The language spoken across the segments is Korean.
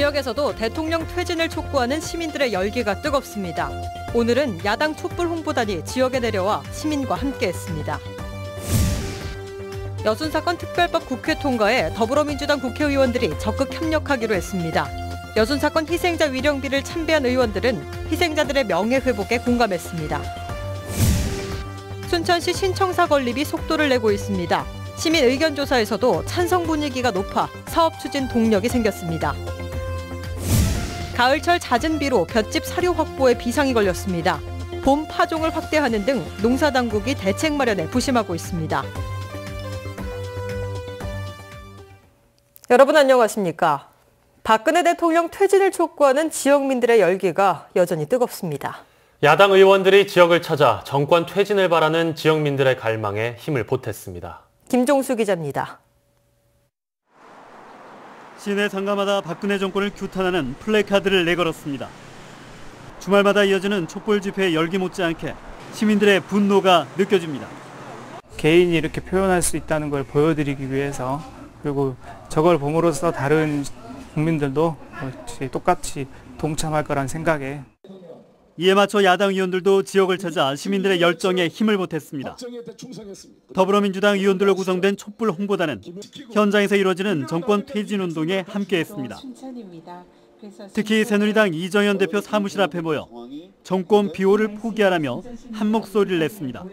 지역에서도 대통령 퇴진을 촉구하는 시민들의 열기가 뜨겁습니다. 오늘은 야당 촛불 홍보단이 지역에 내려와 시민과 함께했습니다. 여순사건 특별법 국회 통과에 더불어민주당 국회의원들이 적극 협력하기로 했습니다. 여순사건 희생자 위령비를 참배한 의원들은 희생자들의 명예회복에 공감했습니다. 순천시 신청사 건립이 속도를 내고 있습니다. 시민 의견 조사에서도 찬성 분위기가 높아 사업 추진 동력이 생겼습니다. 가을철 잦은 비로 볏짚 사료 확보에 비상이 걸렸습니다. 봄 파종을 확대하는 등 농사당국이 대책 마련에 부심하고 있습니다. 여러분 안녕하십니까? 박근혜 대통령 퇴진을 촉구하는 지역민들의 열기가 여전히 뜨겁습니다. 야당 의원들이 지역을 찾아 정권 퇴진을 바라는 지역민들의 갈망에 힘을 보탰습니다. 김종수 기자입니다. 시내 상가마다 박근혜 정권을 규탄하는 플래카드를 내걸었습니다. 주말마다 이어지는 촛불 집회의 열기 못지않게 시민들의 분노가 느껴집니다. 개인이 이렇게 표현할 수 있다는 걸 보여드리기 위해서, 그리고 저걸 봄으로써 다른 국민들도 똑같이 동참할 거란 생각에. 이에 맞춰 야당 의원들도 지역을 찾아 시민들의 열정에 힘을 보탰습니다. 더불어민주당 의원들로 구성된 촛불 홍보단은 현장에서 이루어지는 정권 퇴진 운동에 함께했습니다. 특히 새누리당 이정현 대표 사무실 앞에 모여 정권 비호를 포기하라며 한 목소리를 냈습니다.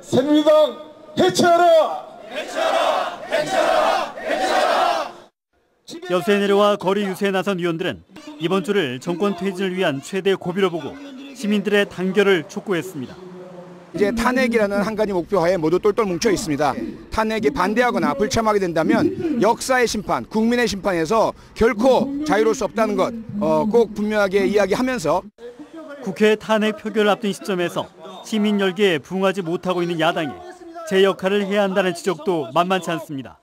새누리당 해체하라! 해체하라! 해체하라! 해체하라! 여수에 내려와 거리 유세에 나선 의원들은 이번 주를 정권 퇴진을 위한 최대 고비로 보고 시민들의 단결을 촉구했습니다. 이제 탄핵이라는 한 가지 목표하에 모두 똘똘 뭉쳐 있습니다. 탄핵에 반대하거나 불참하게 된다면 역사의 심판, 국민의 심판에서 결코 자유로울 수 없다는 것 꼭 분명하게 이야기하면서 국회 탄핵 표결을 앞둔 시점에서 시민 열기에 부응하지 못하고 있는 야당이 제 역할을 해야 한다는 지적도 만만치 않습니다.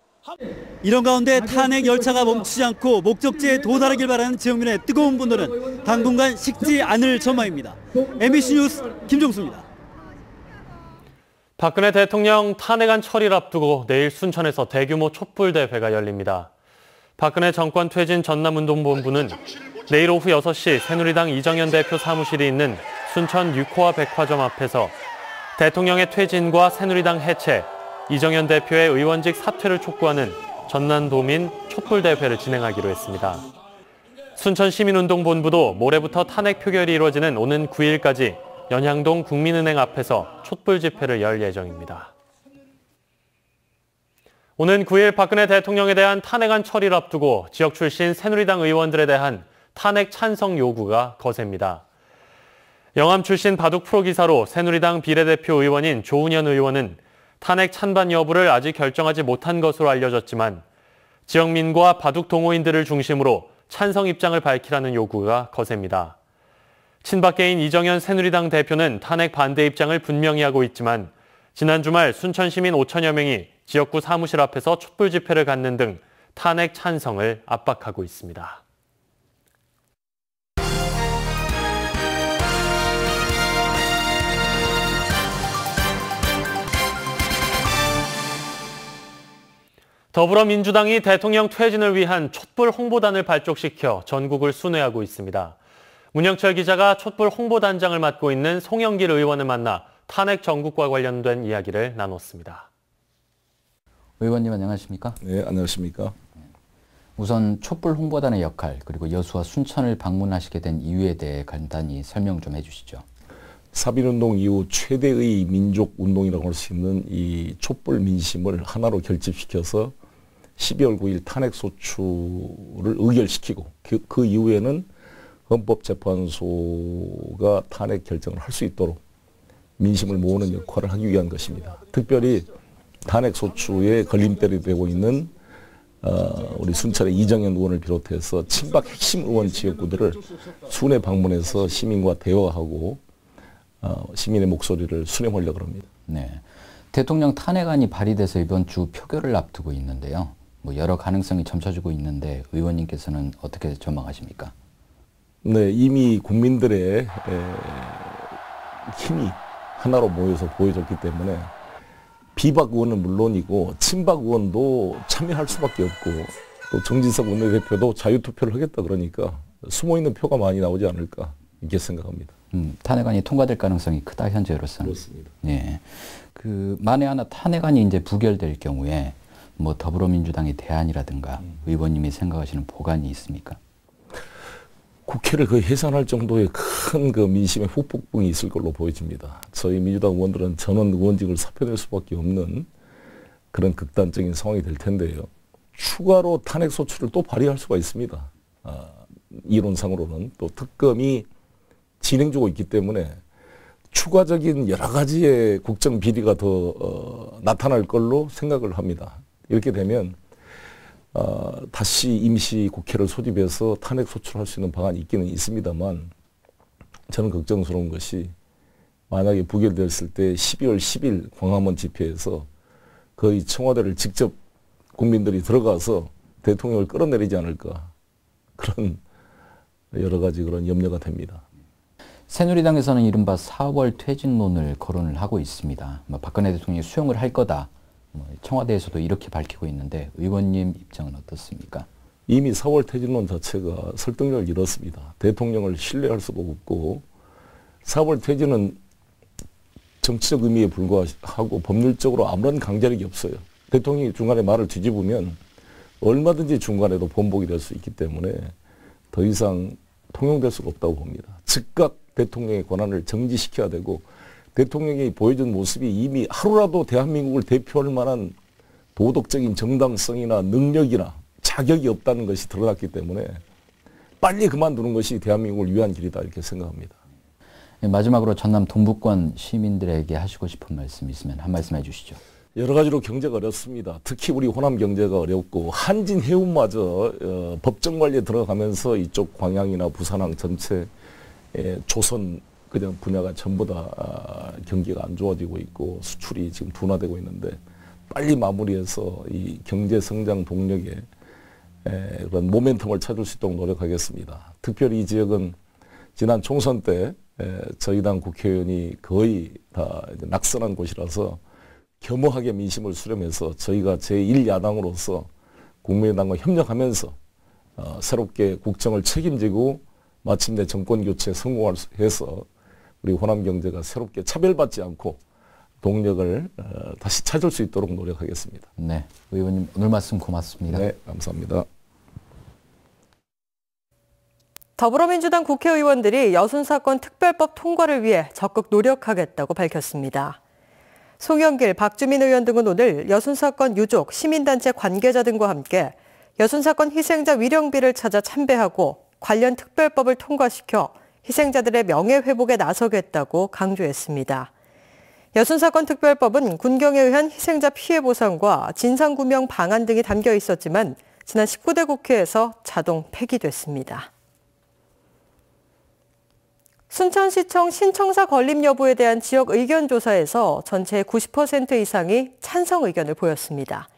이런 가운데 탄핵 열차가 멈추지 않고 목적지에 도달하길 바라는 지역민의 뜨거운 분노는 당분간 식지 않을 전망입니다. MBC 뉴스 김종수입니다. 박근혜 대통령 탄핵안 처리를 앞두고 내일 순천에서 대규모 촛불 대회가 열립니다. 박근혜 정권 퇴진 전남운동본부는 내일 오후 6시 새누리당 이정현 대표 사무실이 있는 순천 유코아 백화점 앞에서 대통령의 퇴진과 새누리당 해체, 이정현 대표의 의원직 사퇴를 촉구하는 전남도민 촛불대회를 진행하기로 했습니다. 순천시민운동본부도 모레부터 탄핵 표결이 이루어지는 오는 9일까지 연향동 국민은행 앞에서 촛불 집회를 열 예정입니다. 오는 9일 박근혜 대통령에 대한 탄핵안 처리를 앞두고 지역 출신 새누리당 의원들에 대한 탄핵 찬성 요구가 거셉니다. 영암 출신 바둑 프로기사로 새누리당 비례대표 의원인 조은현 의원은 탄핵 찬반 여부를 아직 결정하지 못한 것으로 알려졌지만 지역민과 바둑 동호인들을 중심으로 찬성 입장을 밝히라는 요구가 거셉니다. 친박계인 이정현 새누리당 대표는 탄핵 반대 입장을 분명히 하고 있지만 지난 주말 순천 시민 5천여 명이 지역구 사무실 앞에서 촛불 집회를 갖는 등 탄핵 찬성을 압박하고 있습니다. 더불어민주당이 대통령 퇴진을 위한 촛불 홍보단을 발족시켜 전국을 순회하고 있습니다. 문영철 기자가 촛불 홍보단장을 맡고 있는 송영길 의원을 만나 탄핵 정국과 관련된 이야기를 나눴습니다. 의원님 안녕하십니까? 네, 안녕하십니까? 우선 촛불 홍보단의 역할, 그리고 여수와 순천을 방문하시게 된 이유에 대해 간단히 설명 좀 해주시죠. 4.1운동 이후 최대의 민족운동이라고 할 수 있는 이 촛불 민심을 하나로 결집시켜서 12월 9일 탄핵소추를 의결시키고 그 이후에는 헌법재판소가 탄핵 결정을 할 수 있도록 민심을 모으는 역할을 하기 위한 것입니다. 특별히 탄핵소추에 걸림돌이 되고 있는 우리 순천의 이정현 의원을 비롯해서 친박 핵심 의원 지역구들을 순회 방문해서 시민과 대화하고 시민의 목소리를 수렴하려고 합니다. 네, 대통령 탄핵안이 발의돼서 이번 주 표결을 앞두고 있는데요. 여러 가능성이 점쳐지고 있는데 의원님께서는 어떻게 전망하십니까? 네, 이미 국민들의 힘이 하나로 모여서 보여졌기 때문에 비박 의원은 물론이고 친박 의원도 참여할 수밖에 없고 또 정진석 원내대표도 자유투표를 하겠다 그러니까 숨어있는 표가 많이 나오지 않을까 이렇게 생각합니다. 탄핵안이 통과될 가능성이 크다 현재로서는. 그렇습니다. 예. 만에 하나 탄핵안이 이제 부결될 경우에 뭐 더불어민주당의 대안이라든가 의원님이 생각하시는 보관이 있습니까? 국회를 거의 해산할 정도의 큰 그 민심의 후폭풍이 있을 걸로 보여집니다. 저희 민주당 의원들은 전원 의원직을 사표낼 수밖에 없는 그런 극단적인 상황이 될 텐데요. 추가로 탄핵 소추를 또 발의할 수가 있습니다. 이론상으로는 또 특검이 진행되고 있기 때문에 추가적인 여러 가지의 국정 비리가 더 나타날 걸로 생각을 합니다. 이렇게 되면 다시 임시 국회를 소집해서 탄핵 소추할 수 있는 방안이 있기는 있습니다만 저는 걱정스러운 것이 만약에 부결됐을 때 12월 10일 광화문 집회에서 거의 청와대를 직접 국민들이 들어가서 대통령을 끌어내리지 않을까 그런 여러 가지 그런 염려가 됩니다. 새누리당에서는 이른바 4월 퇴진론을 거론을 하고 있습니다. 박근혜 대통령이 수용을 할 거다. 청와대에서도 이렇게 밝히고 있는데 의원님 입장은 어떻습니까? 이미 4월 퇴진론 자체가 설득력을 잃었습니다. 대통령을 신뢰할 수도 없고 4월 퇴진은 정치적 의미에 불과하고 법률적으로 아무런 강제력이 없어요. 대통령이 중간에 말을 뒤집으면 얼마든지 중간에도 번복이 될 수 있기 때문에 더 이상 통용될 수가 없다고 봅니다. 즉각 대통령의 권한을 정지시켜야 되고 대통령이 보여준 모습이 이미 하루라도 대한민국을 대표할 만한 도덕적인 정당성이나 능력이나 자격이 없다는 것이 드러났기 때문에 빨리 그만두는 것이 대한민국을 위한 길이다 이렇게 생각합니다. 마지막으로 전남 동부권 시민들에게 하시고 싶은 말씀 있으면 한 말씀 해주시죠. 여러 가지로 경제가 어렵습니다. 특히 우리 호남 경제가 어렵고 한진 해운마저 법정 관리에 들어가면서 이쪽 광양이나 부산항 전체 조선 그냥 분야가 전부 다 경기가 안 좋아지고 있고 수출이 지금 둔화되고 있는데 빨리 마무리해서 이 경제 성장 동력에 그런 모멘텀을 찾을 수 있도록 노력하겠습니다. 특별히 이 지역은 지난 총선 때 저희 당 국회의원이 거의 다 낙선한 곳이라서 겸허하게 민심을 수렴해서 저희가 제1야당으로서 국민의당과 협력하면서 새롭게 국정을 책임지고 마침내 정권 교체에 성공해서 우리 호남 경제가 새롭게 차별받지 않고 동력을 다시 찾을 수 있도록 노력하겠습니다. 네, 의원님 오늘 말씀 고맙습니다. 네, 감사합니다. 더불어민주당 국회의원들이 여순사건 특별법 통과를 위해 적극 노력하겠다고 밝혔습니다. 송영길, 박주민 의원 등은 오늘 여순사건 유족, 시민단체 관계자 등과 함께 여순사건 희생자 위령비를 찾아 참배하고 관련 특별법을 통과시켜 희생자들의 명예회복에 나서겠다고 강조했습니다. 여순사건 특별법은 군경에 의한 희생자 피해 보상과 진상규명 방안 등이 담겨 있었지만 지난 19대 국회에서 자동 폐기됐습니다. 순천시청 신청사 건립 여부에 대한 지역 의견 조사에서 전체의 90% 이상이 찬성 의견을 보였습니다.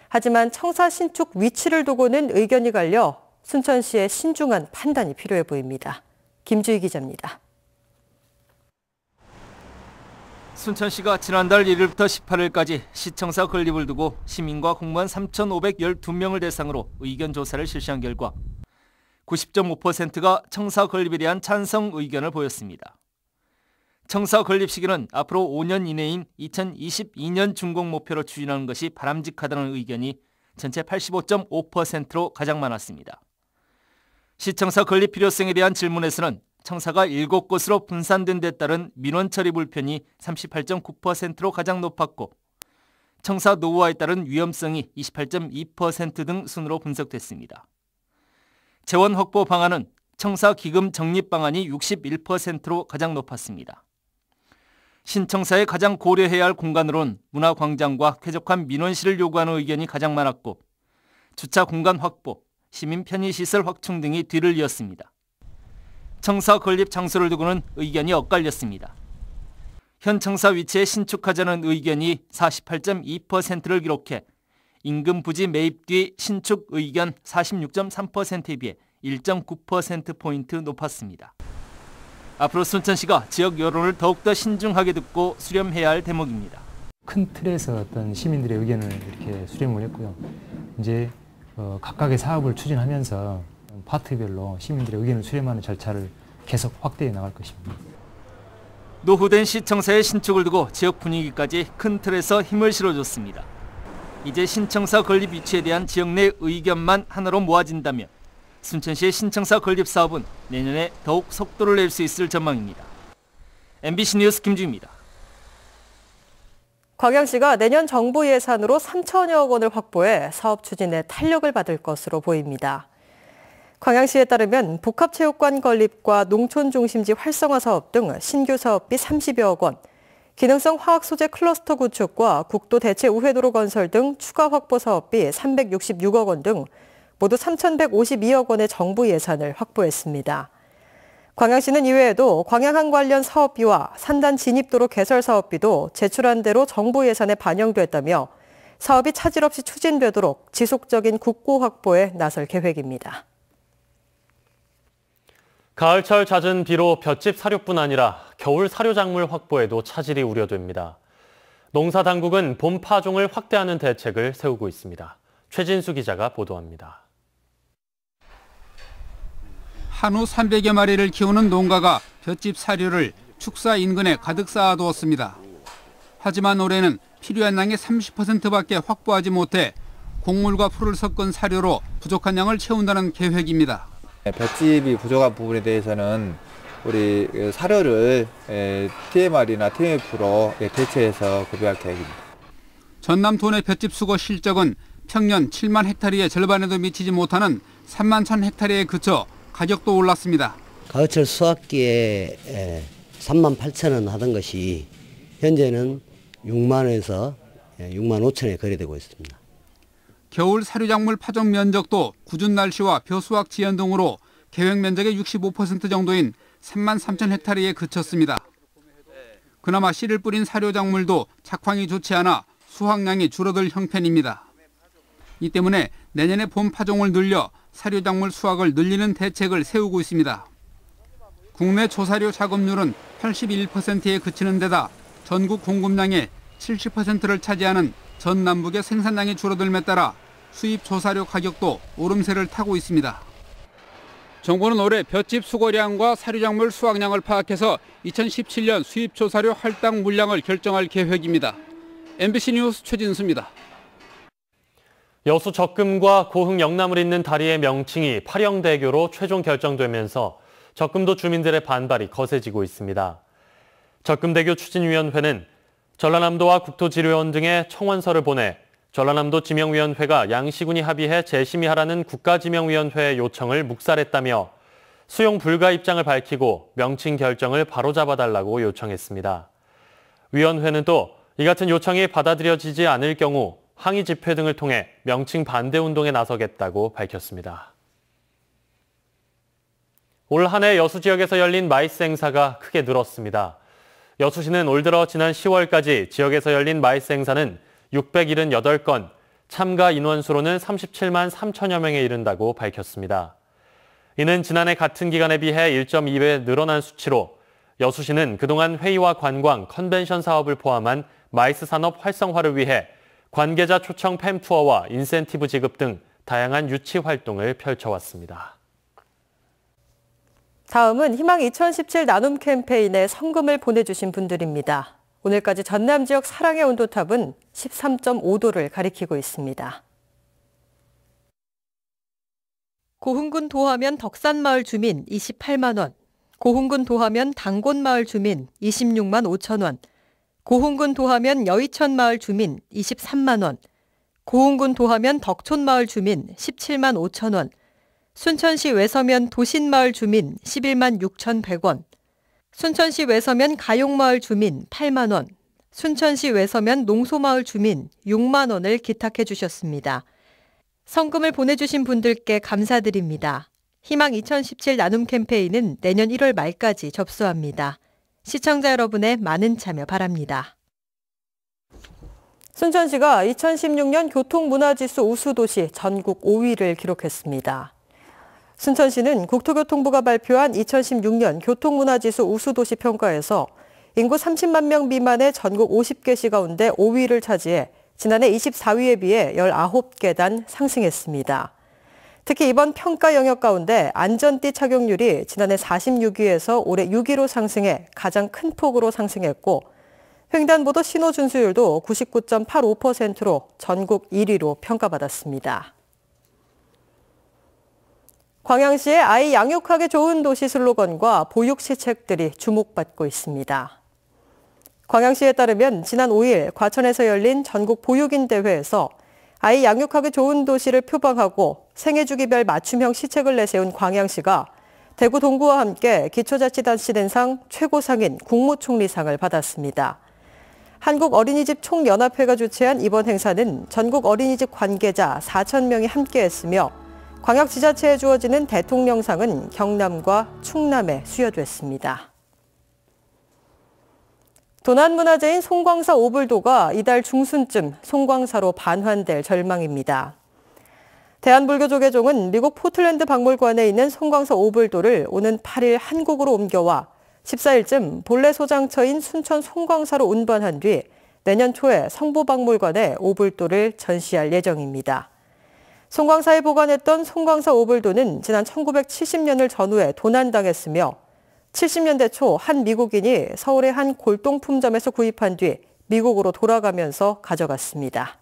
하지만 청사 신축 위치를 두고는 의견이 갈려 순천시의 신중한 판단이 필요해 보입니다. 김주희 기자입니다. 순천시가 지난달 1일부터 18일까지 시청사 건립을 두고 시민과 공무원 3,512명을 대상으로 의견 조사를 실시한 결과 90.5%가 청사 건립에 대한 찬성 의견을 보였습니다. 청사 건립 시기는 앞으로 5년 이내인 2022년 준공 목표로 추진하는 것이 바람직하다는 의견이 전체 85.5%로 가장 많았습니다. 시청사 건립 필요성에 대한 질문에서는 청사가 7곳으로 분산된 데 따른 민원 처리 불편이 38.9%로 가장 높았고 청사 노후화에 따른 위험성이 28.2% 등 순으로 분석됐습니다. 재원 확보 방안은 청사 기금 적립 방안이 61%로 가장 높았습니다. 신청사에 가장 고려해야 할 공간으론 문화광장과 쾌적한 민원실을 요구하는 의견이 가장 많았고 주차 공간 확보, 시민 편의시설 확충 등이 뒤를 이었습니다. 청사 건립 장소를 두고는 의견이 엇갈렸습니다. 현 청사 위치에 신축하자는 의견이 48.2%를 기록해 임금 부지 매입 뒤 신축 의견 46.3%에 비해 1.9%포인트 높았습니다. 앞으로 순천시가 지역 여론을 더욱더 신중하게 듣고 수렴해야 할 대목입니다. 큰 틀에서 어떤 시민들의 의견을 이렇게 수렴을 했고요. 이제 각각의 사업을 추진하면서 파트별로 시민들의 의견을 수렴하는 절차를 계속 확대해 나갈 것입니다. 노후된 시청사의 신축을 두고 지역 분위기까지 큰 틀에서 힘을 실어줬습니다. 이제 신청사 건립 유치에 대한 지역 내 의견만 하나로 모아진다면 순천시의 신청사 건립 사업은 내년에 더욱 속도를 낼 수 있을 전망입니다. MBC 뉴스 김주입니다. 광양시가 내년 정부 예산으로 3천여억 원을 확보해 사업 추진에 탄력을 받을 것으로 보입니다. 광양시에 따르면 복합체육관 건립과 농촌중심지 활성화 사업 등 신규 사업비 30여억 원, 기능성 화학 소재 클러스터 구축과 국도 대체 우회도로 건설 등 추가 확보 사업비 366억 원 등 모두 3,152억 원의 정부 예산을 확보했습니다. 광양시는 이외에도 광양항 관련 사업비와 산단 진입도로 개설 사업비도 제출한 대로 정부 예산에 반영됐다며 사업이 차질 없이 추진되도록 지속적인 국고 확보에 나설 계획입니다. 가을철 잦은 비로 볏짚 사료뿐 아니라 겨울 사료 작물 확보에도 차질이 우려됩니다. 농사당국은 봄 파종을 확대하는 대책을 세우고 있습니다. 최진수 기자가 보도합니다. 한우 300여 마리를 키우는 농가가 볏짚 사료를 축사 인근에 가득 쌓아두었습니다. 하지만 올해는 필요한 양의 30%밖에 확보하지 못해 곡물과 풀을 섞은 사료로 부족한 양을 채운다는 계획입니다. 볏짚이 부족한 부분에 대해서는 우리 사료를 TMR이나 TMF로 대체해서 급여할 계획입니다. 전남 도내 볏짚 수거 실적은 평년 7만 헥타르의 절반에도 미치지 못하는 3만 1천 헥타르에 그쳐 가격도 올랐습니다. 가을철 수확기에 3만 8천 원 하던 것이 현재는 6만 원에서 6만 5천 원에 거래되고 있습니다. 겨울 사료작물 파종 면적도 궂은 날씨와 벼수확 지연 등으로 계획 면적의 65% 정도인 3만 3천 헥타르에 그쳤습니다. 그나마 씨를 뿌린 사료작물도 작황이 좋지 않아 수확량이 줄어들 형편입니다. 이 때문에 내년에 봄 파종을 늘려 사료작물 수확을 늘리는 대책을 세우고 있습니다. 국내 초사료 작업률은 81%에 그치는 데다 전국 공급량의 70%를 차지하는 전남북의 생산량이 줄어들음에 따라 수입 초사료 가격도 오름세를 타고 있습니다. 정부는 올해 볏짚 수거량과 사료작물 수확량을 파악해서 2017년 수입 초사료 할당 물량을 결정할 계획입니다. MBC 뉴스 최진수입니다. 여수 적금과 고흥 영남을 잇는 다리의 명칭이 파령대교로 최종 결정되면서 적금도 주민들의 반발이 거세지고 있습니다. 적금대교 추진위원회는 전라남도와 국토지료원 등의 청원서를 보내 전라남도 지명위원회가 양시군이 합의해 재심의하라는 국가지명위원회의 요청을 묵살했다며 수용 불가 입장을 밝히고 명칭 결정을 바로잡아달라고 요청했습니다. 위원회는 또 이 같은 요청이 받아들여지지 않을 경우 항의 집회 등을 통해 명칭 반대 운동에 나서겠다고 밝혔습니다. 올 한 해 여수 지역에서 열린 마이스 행사가 크게 늘었습니다. 여수시는 올 들어 지난 10월까지 지역에서 열린 마이스 행사는 678건, 참가 인원수로는 37만 3천여 명에 이른다고 밝혔습니다. 이는 지난해 같은 기간에 비해 1.2배 늘어난 수치로 여수시는 그동안 회의와 관광, 컨벤션 사업을 포함한 마이스 산업 활성화를 위해 관계자 초청 팸투어와 인센티브 지급 등 다양한 유치 활동을 펼쳐왔습니다. 다음은 희망 2017 나눔 캠페인에 성금을 보내주신 분들입니다. 오늘까지 전남 지역 사랑의 온도탑은 13.5도를 가리키고 있습니다. 고흥군 도하면 덕산마을 주민 28만 원, 고흥군 도하면 당곤마을 주민 26만 5천 원, 고흥군 도하면 여의천마을 주민 23만 원, 고흥군 도하면 덕촌마을 주민 17만 5천 원, 순천시 외서면 도신마을 주민 11만 6,100원, 순천시 외서면 가용마을 주민 8만 원, 순천시 외서면 농소마을 주민 6만 원을 기탁해 주셨습니다. 성금을 보내주신 분들께 감사드립니다. 희망 2017 나눔 캠페인은 내년 1월 말까지 접수합니다. 시청자 여러분의 많은 참여 바랍니다. 순천시가 2016년 교통문화지수 우수도시 전국 5위를 기록했습니다. 순천시는 국토교통부가 발표한 2016년 교통문화지수 우수도시 평가에서 인구 30만 명 미만의 전국 50개 시 가운데 5위를 차지해 지난해 24위에 비해 19계단 상승했습니다. 특히 이번 평가 영역 가운데 안전띠 착용률이 지난해 46위에서 올해 6위로 상승해 가장 큰 폭으로 상승했고 횡단보도 신호 준수율도 99.85%로 전국 1위로 평가받았습니다. 광양시의 아이 양육하기 좋은 도시 슬로건과 보육 시책들이 주목받고 있습니다. 광양시에 따르면 지난 5일 과천에서 열린 전국 보육인 대회에서 아이 양육하기 좋은 도시를 표방하고 생애주기별 맞춤형 시책을 내세운 광양시가 대구 동구와 함께 기초자치단체대상 최고상인 국무총리상을 받았습니다. 한국어린이집 총연합회가 주최한 이번 행사는 전국 어린이집 관계자 4,000명이 함께했으며 광역지자체에 주어지는 대통령상은 경남과 충남에 수여됐습니다. 도난문화재인 송광사 오불도가 이달 중순쯤 송광사로 반환될 전망입니다. 대한불교조계종은 미국 포틀랜드 박물관에 있는 송광사 오불도를 오는 8일 한국으로 옮겨와 14일쯤 본래 소장처인 순천 송광사로 운반한 뒤 내년 초에 성보박물관에 오불도를 전시할 예정입니다. 송광사에 보관했던 송광사 오불도는 지난 1970년을 전후해 도난당했으며 70년대 초 한 미국인이 서울의 한 골동품점에서 구입한 뒤 미국으로 돌아가면서 가져갔습니다.